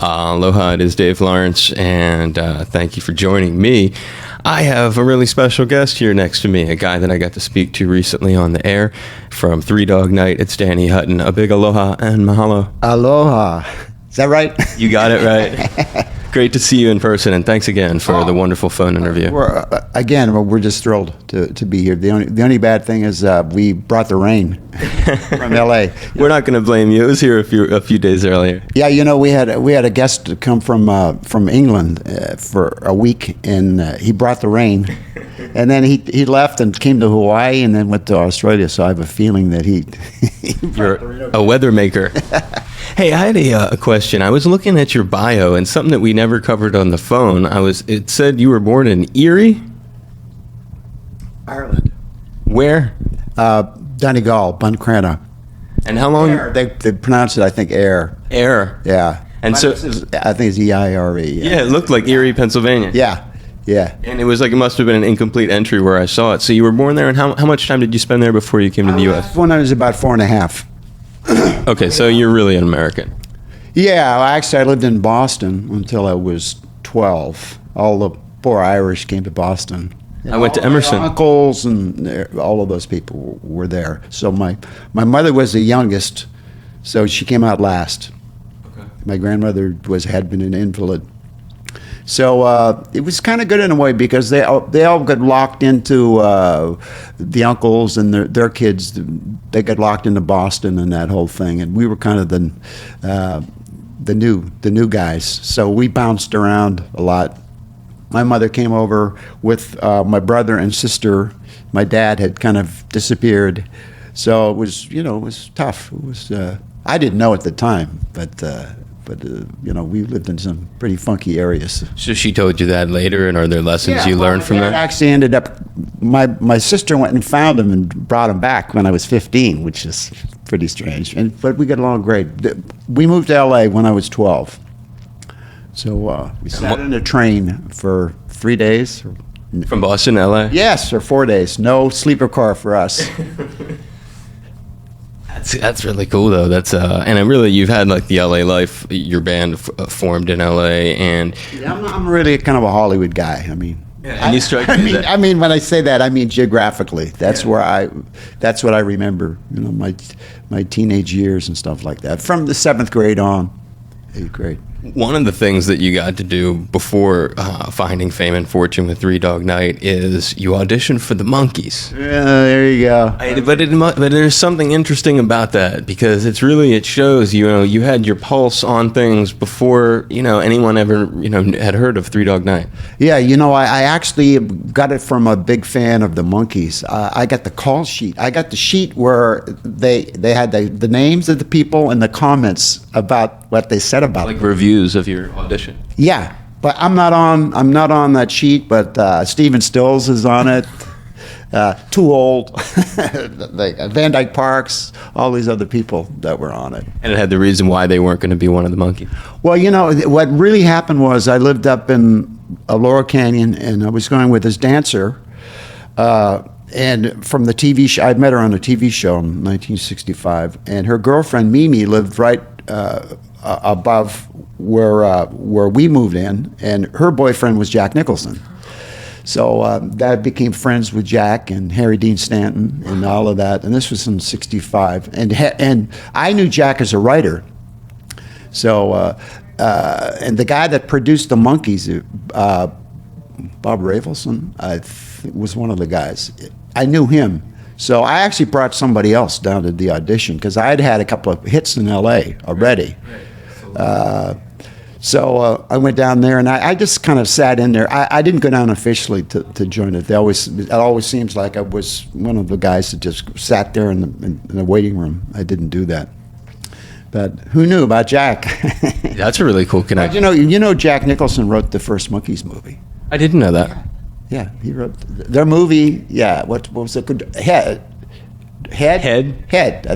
Aloha, it is Dave Lawrence, and thank you for joining me. I have a really special guest here next to me, a guy that I got to speak to recently on the air from Dog Night. It's Danny Hutton. A big aloha and mahalo. Aloha. Is that right? You got it right. Great to see you in person, and thanks again for the wonderful phone interview. We're just thrilled to be here. The only bad thing is we brought the rain from L.A. We're not going to blame you. It was here a few days earlier. Yeah, we had a guest come from England for a week, and he brought the rain, and then he left and came to Hawaii, and then went to Australia. So I have a feeling that you're a weather maker. Hey, I had a question. I was looking at your bio, and something that we never covered on the phone. It said you were born in Erie, Ireland. Where? Donegal, Buncrana. And how long? Ayr. They pronounce it, I think, Ayr. Ayr. Yeah. And so I think it's E-I-R-E. Yeah, it looked like Erie, Pennsylvania. Yeah. Yeah. And it was like it must have been an incomplete entry where I saw it. So you were born there, and how much time did you spend there before you came to the U.S.? When I was about 4.5. Okay, so you're really an American. Yeah, I lived in Boston until I was 12. All the poor Irish came to Boston. I went to Emerson. My uncles and all of those people were there. So my mother was the youngest, so she came out last. Okay. My grandmother had been an invalid. So it was kind of good in a way because they all got locked into the uncles and their kids. They got locked into Boston and that whole thing, and we were kind of the new guys. So we bounced around a lot. My mother came over with my brother and sister. My dad had kind of disappeared, so it was tough. It was I didn't know at the time, but we lived in some pretty funky areas. So she told you that later, and are there lessons you learned from that? Actually ended up, my sister went and found him and brought him back when I was 15, which is pretty strange. But we got along great. We moved to L.A. when I was 12. So we sat in a train for 3 days. From Boston to L.A.? Yes, or 4 days. No sleeper car for us. That's really cool though. You've had like the LA life. Your band formed in LA, and yeah, I'm really kind of a Hollywood guy. I mean, and you strike I mean, when I say that, I mean geographically. That's what I remember. My teenage years and stuff like that. From the 7th grade on, 8th grade. One of the things that you got to do before finding fame and fortune with Dog Night is you auditioned for the Monkees. Yeah, there you go. But there's something interesting about that because it shows you had your pulse on things before anyone ever had heard of Dog Night. Yeah, I actually got it from a big fan of the Monkees. I got the call sheet. I got the sheet where they had the names of the people and the comments about what they said about like reviews of your audition. Yeah, but I'm not on that sheet. But Stephen Stills is on it. Too Old, like Van Dyke Parks, all these other people that were on it. And it had the reason why they weren't going to be one of the Monkees. Well, what really happened was I lived up in Laurel Canyon, and I was going with this dancer. And from the TV show, I met her on a TV show in 1965, and her girlfriend Mimi lived right above where we moved in, and her boyfriend was Jack Nicholson. So that became friends with Jack and Harry Dean Stanton and all of that. And this was in '65, and I knew Jack as a writer. So and the guy that produced the Monkees, Bob Rafelson, was one of the guys. I knew him. So I actually brought somebody else down to the audition because I had a couple of hits in L.A. already. So I went down there, and I just kind of sat in there. I didn't go down officially to join it. It always seems like I was one of the guys that just sat there in the waiting room. I didn't do that. But who knew about Jack? That's a really cool connection. Jack Nicholson wrote the first Monkees movie. I didn't know that. Yeah, he wrote their movie. Yeah, what was it? Head. I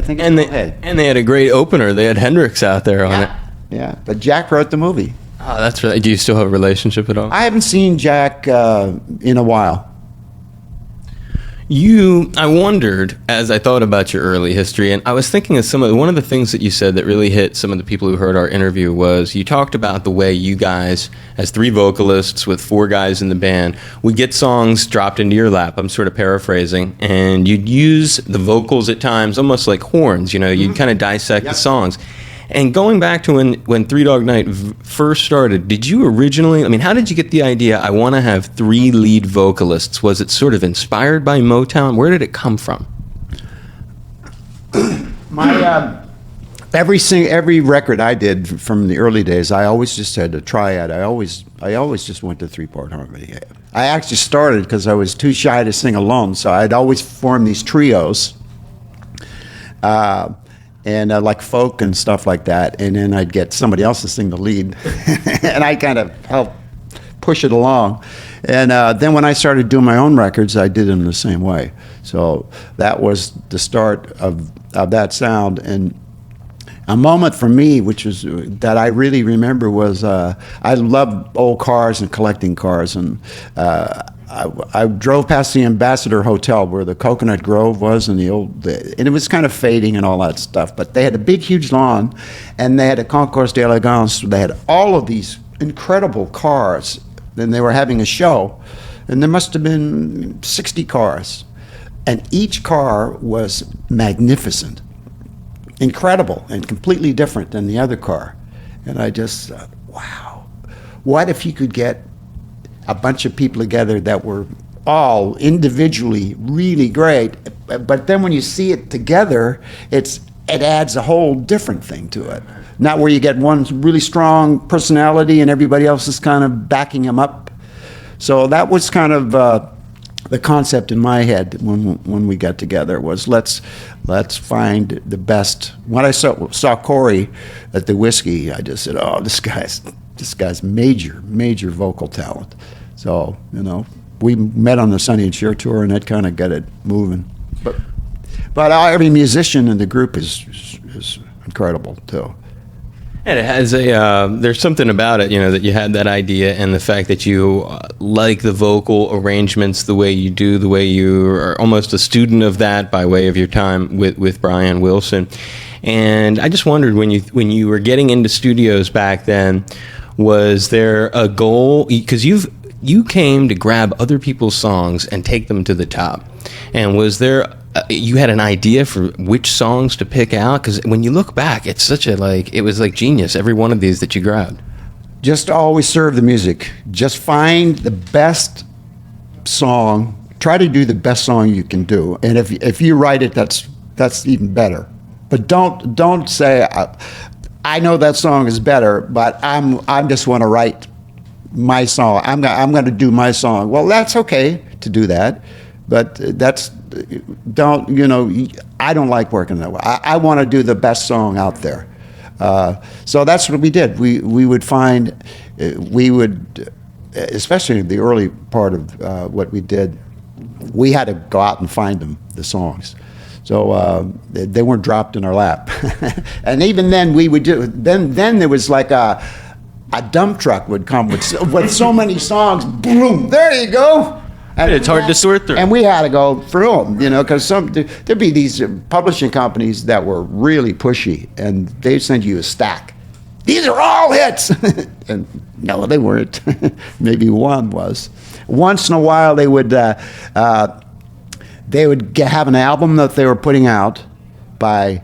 think. And Head. And they had a great opener. They had Hendrix out there on it. Yeah, but Jack wrote the movie. Oh, that's really. Do you still have a relationship at all? I haven't seen Jack in a while. I wondered as I thought about your early history, and I was thinking of one of the things that you said that really hit some of the people who heard our interview was you talked about the way you guys, as 3 vocalists with 4 guys in the band, would get songs dropped into your lap. I'm sort of paraphrasing, and you'd use the vocals at times almost like horns. You'd kind of dissect the songs. And going back to when Three Dog Night first started, did you originally, how did you get the idea, I want to have 3 lead vocalists? Was it sort of inspired by Motown? Where did it come from? Every record I did from the early days, I always just had a triad. I always just went to 3-part harmony. I actually started because I was too shy to sing alone, so I'd always form these trios. And like folk and stuff like that, and then I'd get somebody else to sing the lead, and I kind of help push it along. And then when I started doing my own records, I did them the same way. So that was the start of that sound. And a moment for me, which was that I really remember, was I loved old cars and collecting cars, and I drove past the Ambassador Hotel where the Coconut Grove was, and and it was kind of fading and all that stuff. But they had a big, huge lawn, and they had a Concours d'Elegance. They had all of these incredible cars, and they were having a show, and there must have been 60 cars, and each car was magnificent, incredible, and completely different than the other car. And I just thought, wow, what if you could get a bunch of people together that were all individually really great, but then when you see it together, it adds a whole different thing to it. Not where you get one really strong personality and everybody else is kind of backing him up. So that was kind of the concept in my head when we got together, was let's find the best. When I saw Corey at the Whiskey, I just said, oh, this guy's major vocal talent. So, we met on the Sonny and Cher tour, and that kind of got it moving. But every musician in the group is incredible too. And it has there's something about it, that you had that idea, and the fact that you like the vocal arrangements the way you do, the way you are almost a student of that by way of your time with Brian Wilson. And I just wondered, when you were getting into studios back then, was there a goal? Because you came to grab other people's songs and take them to the top. And was there, you had an idea for which songs to pick out? Because when you look back, it's it was like genius, every one of these that you grabbed. Just always serve the music. Just find the best song. Try to do the best song you can do. And if you write it, that's even better. But don't say, I know that song is better, but I just want to write my song. I'm going to do my song. Well, that's okay to do that, but I don't like working that way. I want to do the best song out there. So that's what we did. We would find, especially in the early part of what we did, we had to go out and find them, the songs. So they weren't dropped in our lap. And even then we would do, then there was like a dump truck would come with so many songs, boom, there you go. And it's hard to sort through. And we had to go through them, because there'd be these publishing companies that were really pushy, and they'd send you a stack. These are all hits. And no, they weren't. Maybe one was. Once in a while they would have an album that they were putting out by,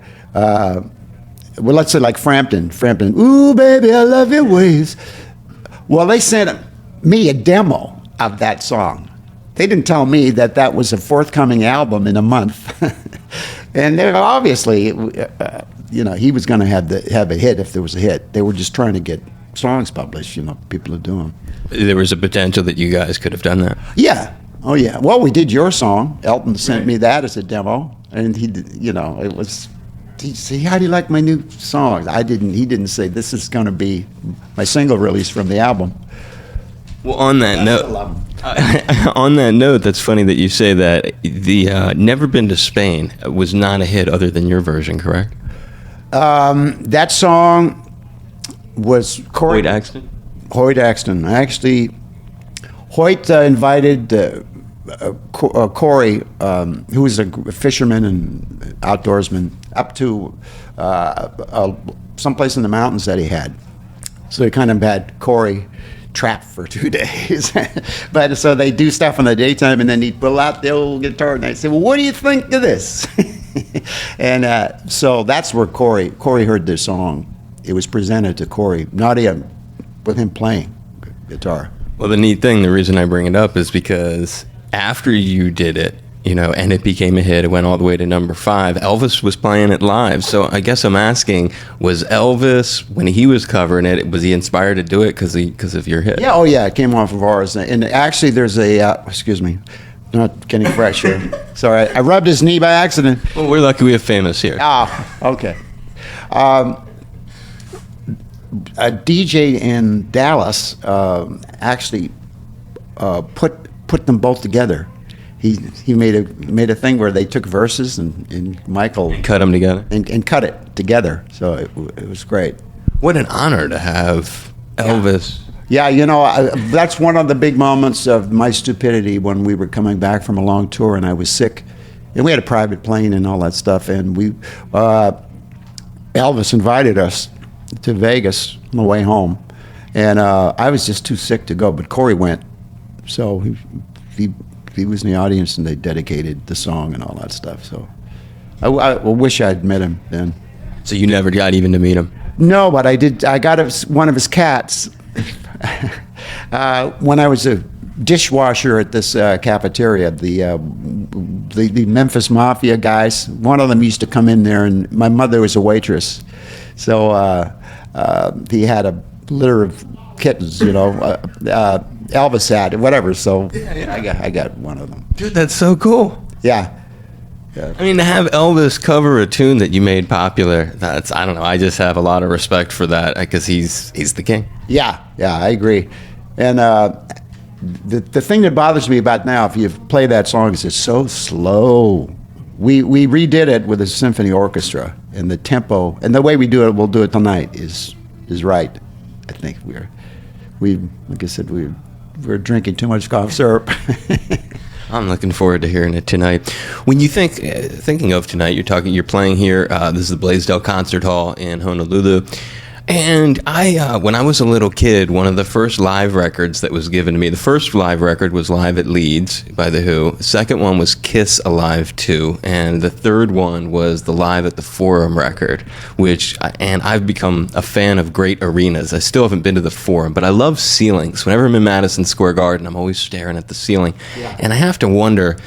let's say like Frampton. Ooh, baby, I love your ways. Well, they sent me a demo of that song. They didn't tell me that was a forthcoming album in a month. And they obviously, he was going to have a hit if there was a hit. They were just trying to get songs published, people are doing. There was a potential that you guys could have done that. Yeah. Oh, yeah. Well, we did your song. Elton sent me that as a demo. And he said, how do you like my new songs? He didn't say, this is going to be my single release from the album. Well, on that note, that's funny that you say that. The Never Been to Spain was not a hit other than your version, correct? That song was Corey. Hoyt Axton? Hoyt Axton. Actually, Hoyt invited Corey, who was a fisherman and outdoorsman, up to someplace in the mountains that he had. So he kind of had Corey trapped for 2 days. But so they do stuff in the daytime, and then he'd pull out the old guitar, and I'd say, well, what do you think of this? And so that's where Corey heard this song. It was presented to Corey, Nadia, with him playing guitar. Well, the neat thing, the reason I bring it up is because after you did it, and it became a hit, it went all the way to number 5, Elvis was playing it live. So I guess I'm asking, was Elvis, when he was covering it, was he inspired to do it because of your hit? Yeah, oh yeah, it came off of ours. And actually there's excuse me, not getting fresh here. Sorry, I rubbed his knee by accident. Well, we're lucky we have Famous here. Ah, okay. A DJ in Dallas actually put them both together. He made a thing where they took verses and Michael Cut them together? And cut it together. So it was great. What an honor to have Elvis. Yeah, that's one of the big moments of my stupidity when we were coming back from a long tour and I was sick. And we had a private plane and all that stuff. And Elvis invited us to Vegas on the way home. And I was just too sick to go, but Corey went. So he was in the audience and they dedicated the song and all that stuff. So I wish I'd met him then. So you never got even to meet him? No, but I did. I got one of his cats when I was a dishwasher at this cafeteria. The Memphis Mafia guys, one of them used to come in there, and my mother was a waitress. So he had a litter of kittens, Elvis had, whatever. So I got one of them. Dude, that's so cool. Yeah. I mean, to have Elvis cover a tune that you made popular, I don't know, I just have a lot of respect for that because he's the king. Yeah, I agree. And the thing that bothers me about now, if you play that song, is it's so slow. We redid it with a symphony orchestra, and the tempo and the way we'll do it tonight is right. I think like I said, we're drinking too much cough syrup. I'm looking forward to hearing it tonight. When you thinking of tonight, you're playing here. This is the Blaisdell Concert Hall in Honolulu. And when I was a little kid, one of the first live records that was given to me, the first live record was Live at Leeds by The Who. The second one was Kiss Alive 2. And the third one was the Live at the Forum record, and I've become a fan of great arenas. I still haven't been to the Forum, but I love ceilings. Whenever I'm in Madison Square Garden, I'm always staring at the ceiling. Yeah. And I have to wonder,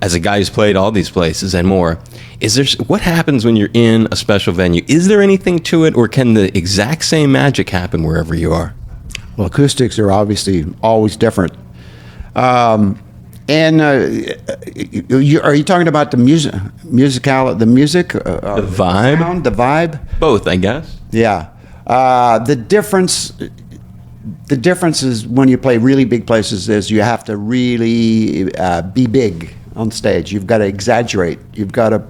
as a guy who's played all these places and more, what happens when you're in a special venue? Is there anything to it, or can the exact same magic happen wherever you are? Well, acoustics are obviously always different. And are you talking about the music, the vibe, sound, the vibe? Both, I guess. Yeah. The difference is when you play really big places is you have to really be big on stage. You've got to exaggerate. You've got to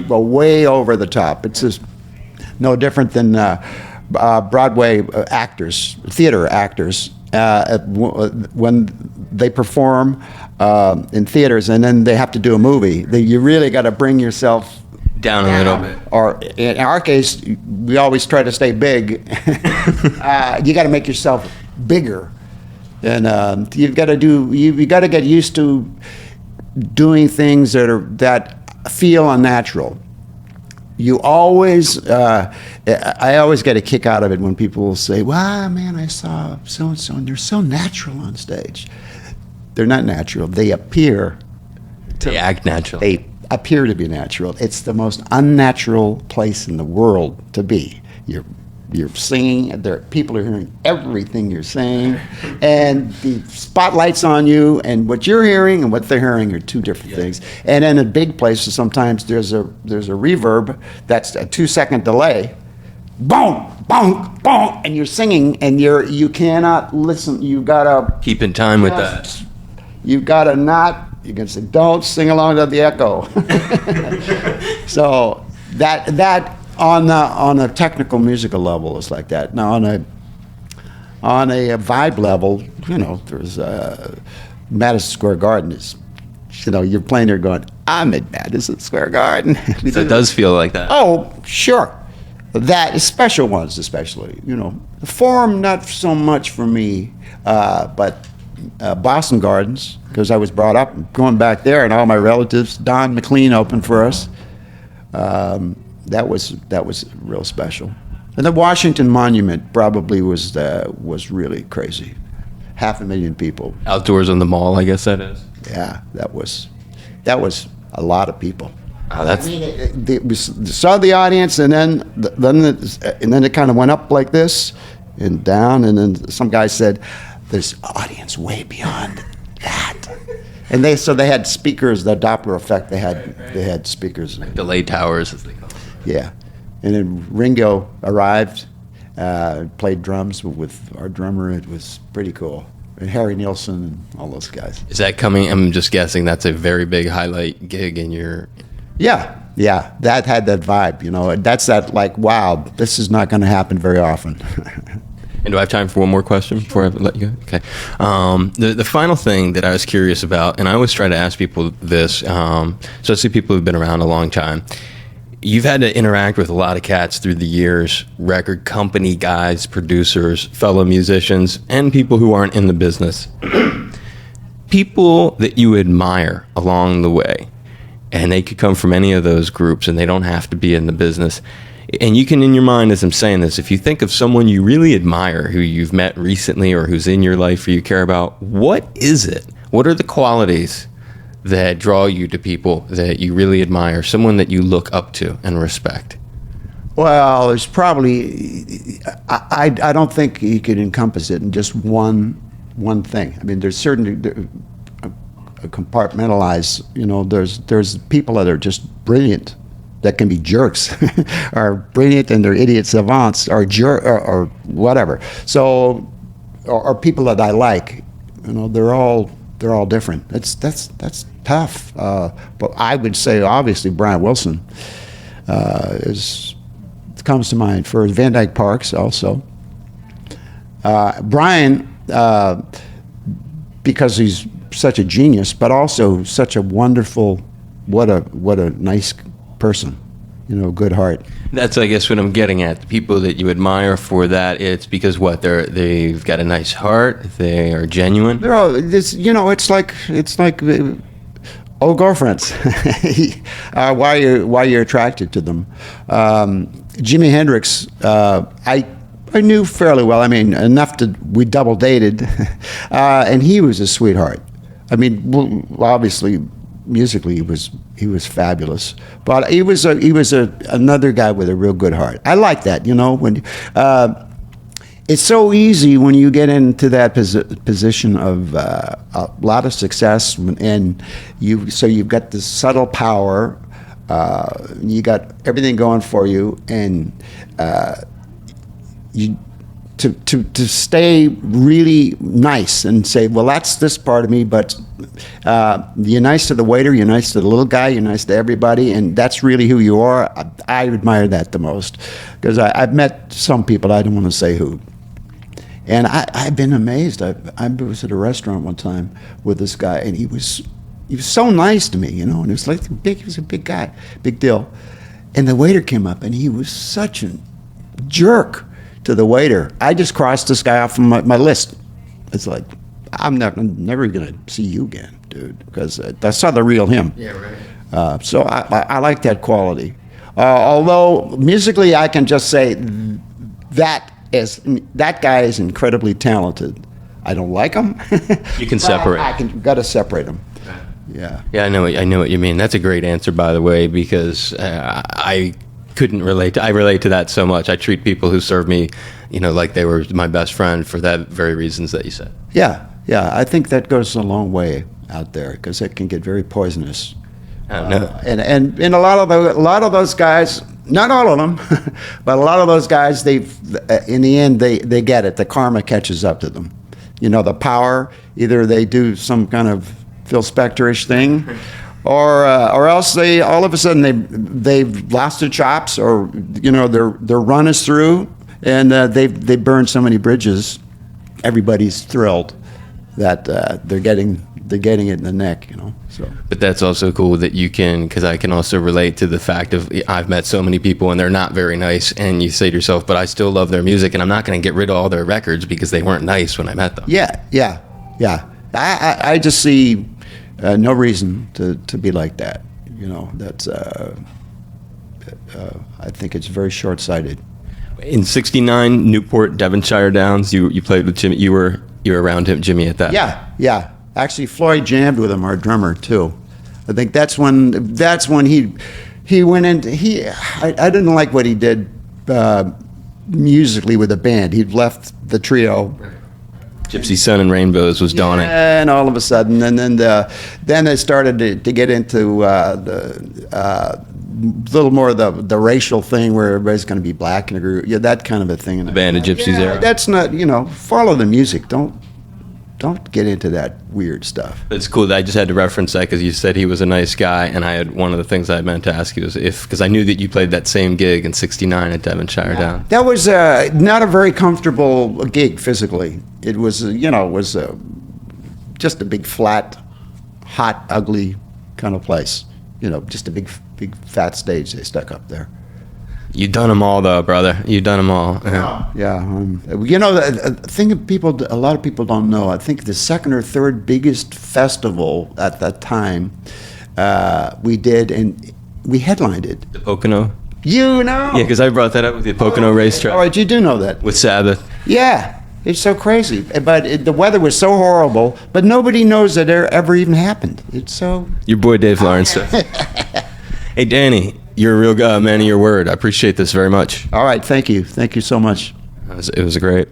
go way over the top. It's just no different than Broadway actors, theater actors, when they perform in theaters and then they have to do a movie. You really got to bring yourself down a little bit. Or in our case, we always try to stay big. You got to make yourself bigger, and you've got to get used to doing things that feel unnatural. I always get a kick out of it when people say, "Wow, man, I saw so and so, and they're so natural on stage." They're not natural. They appear. They act natural. They appear to be natural. It's the most unnatural place in the world to be. You're singing. People are hearing everything you're saying, and the spotlight's on you. And what you're hearing and what they're hearing are two different things. And in a big places, sometimes there's a reverb that's a 2-second delay. Boom, boom, boom, and you're singing, and you cannot listen. You gotta keep in time with that. You gotta not. You can say, "Don't sing along to the echo." So that. On a technical musical level, it's like that. Now, on a vibe level, there's Madison Square Garden is You know, you're playing there going, I'm at Madison Square Garden. So it does feel like that. Oh, sure. That, special ones especially, you know. The Forum, not so much for me, but Boston Gardens, because I was brought up going back there, and all my relatives. Don McLean opened for us. That was real special. And the Washington Monument probably was really crazy. 500,000 people. Outdoors on the mall, I guess that is. Yeah, that was a lot of people. Oh, that's. I mean, we saw the audience, and then it kind of went up like this, and down, and then some guy said, "There's audience way beyond that." And they had speakers, the Doppler effect. They had speakers. Like delay towers, as they call it. Yeah, and then Ringo arrived, played drums with our drummer. It was pretty cool. And Harry Nilsson and all those guys. Is that coming? I'm just guessing that's a very big highlight gig in your. Yeah, that had that vibe, you know. That's that, like, wow, this is not going to happen very often. And do I have time for one more question before I let you go? Okay. The final thing that I was curious about, and I always try to ask people this, especially people who've been around a long time. You've had to interact with a lot of cats through the years, record company guys, producers, fellow musicians, and people who aren't in the business. People that you admire along the way. And they could come from any of those groups, and they don't have to be in the business. And you can, in your mind, as I'm saying this, if you think of someone you really admire, who you've met recently or who's in your life or you care about, what is it? What are the qualities that draw you to people that you really admire, someone that you look up to and respect? Well, there's probably, I don't think you could encompass it in just one thing. I mean, there's certainly compartmentalize, you know, there's people that are just brilliant, that can be jerks, are brilliant and they're idiot savants, or whatever. So, or people that I like, you know, they're all different. That's tough. But I would say obviously Brian Wilson comes to mind. For Van Dyke Parks also. Brian, because he's such a genius, but also such a wonderful, what a nice person, you know, good heart. That's, I guess, what I'm getting at. The people that you admire for that, it's because what they've got a nice heart, they are genuine. They're all this, you know. It's like old girlfriends. Why you're attracted to them. Jimi Hendrix, I knew fairly well. I mean, enough to we double dated, and he was a sweetheart. I mean, obviously, musically he was fabulous, but he was another guy with a real good heart. I like that, you know. When it's so easy when you get into that position of a lot of success, and you've got this subtle power, you got everything going for you, and you. To stay really nice and say, well, that's this part of me, but you're nice to the waiter, you're nice to the little guy, you're nice to everybody, and that's really who you are. I admire that the most, because I've met some people, I don't want to say who, and I've been amazed. I was at a restaurant one time with this guy, and he was so nice to me, you know, and he was a big guy, big deal, and the waiter came up, and he was such a jerk to the waiter. I just crossed this guy off from my list. It's like, I'm never going to see you again, dude, because that's not the real him. Yeah, right. So I like that quality. Although musically, I can just say that guy is incredibly talented. I don't like him. You can separate. Got to separate them. Yeah. Yeah, I know what you mean. That's a great answer, by the way, because I couldn't relate to. I relate to that so much. I treat people who serve me, you know, like they were my best friend for that very reasons that you said. Yeah. I think that goes a long way out there, because it can get very poisonous. And a lot of those guys, not all of them, but a lot of those guys, in the end they get it. The karma catches up to them. You know, the power. Either they do some kind of Phil Spector-ish thing. Or else they all of a sudden they've lost their chops, or you know their run is through, and they burned so many bridges. Everybody's thrilled that they're getting they're getting it in the neck, you know. So, But that's also cool that you can, because I can also relate to the fact of I've met so many people and they're not very nice, and you say to yourself, but I still love their music, and I'm not going to get rid of all their records because they weren't nice when I met them. yeah. I just see no reason to be like that. You know, that's. I think it's very short-sighted. In '69, Newport, Devonshire Downs, you played with Jimmy. You were around him, Jimmy, at that. Yeah. Actually, Floyd jammed with him, our drummer too. I think that's when he went into I didn't like what he did musically with the band. He'd left the trio. Gypsy Sun and Rainbows was dawning. And all of a sudden, and then they started to get into the little more of the racial thing where everybody's going to be black and agree, that kind of a thing. The Band of Gypsies era. That's not, follow the music. Don't get into that weird stuff. It's cool that I just had to reference that because you said he was a nice guy, and I had one of the things I meant to ask you was because I knew that you played that same gig in '69 at Devonshire Down. That was not a very comfortable gig physically. It was, just a big flat, hot, ugly kind of place. Just a big fat stage they stuck up there. You done them all, though, brother. You done them all. Yeah. The thing a lot of people don't know, I think the second or third biggest festival at that time we did, and we headlined it. The Pocono. Yeah, because I brought that up with the Pocono racetrack. All right, you do know that. With Sabbath. Yeah. It's so crazy, but the weather was so horrible, but nobody knows that it ever even happened. It's so... Your boy Dave Lawrence. Hey, Danny, you're a real man of your word. I appreciate this very much. All right, thank you. Thank you so much. It was great.